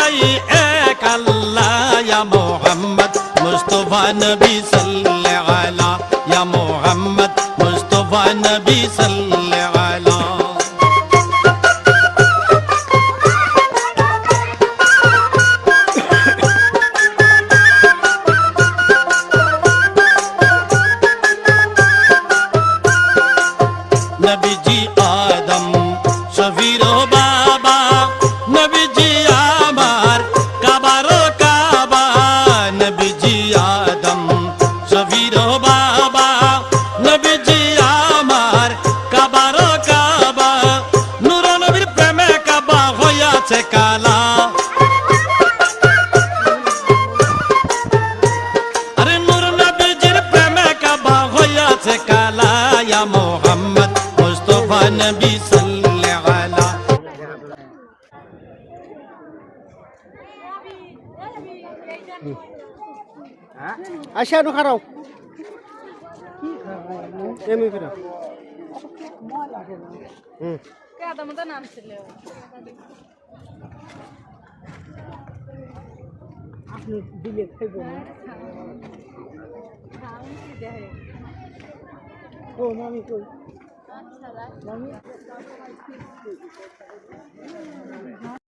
দুটাই এক আল্লাহ ইয়া মুহাম্মদ মুস্তাফা নবী সাল্লাল্লাহু আলা ইয়া মুহাম্মদ মুস্তাফা নবী সাল্লাল্লাহু আলা নবীজি আদম শফির বাবা নবীজি আমার কাবার কাবা নবীজি আদম শফির বাবা নবীজি আমার কাবার কাবা নূর নবীর প্রেমে কাবা হইয়াছে কালা আরে নূর নবীজির প্রেমে কাবা হইয়াছে কালা ইয়া মুহাম্মদ মুস্তাফা নবী সাল্লাল্লাহু আলা আশা নো খারাও এমনি ফিরা কাদা মতো নাম ছিল আপনি দিলে খাইব না ও মামি কই আচ্ছা মামি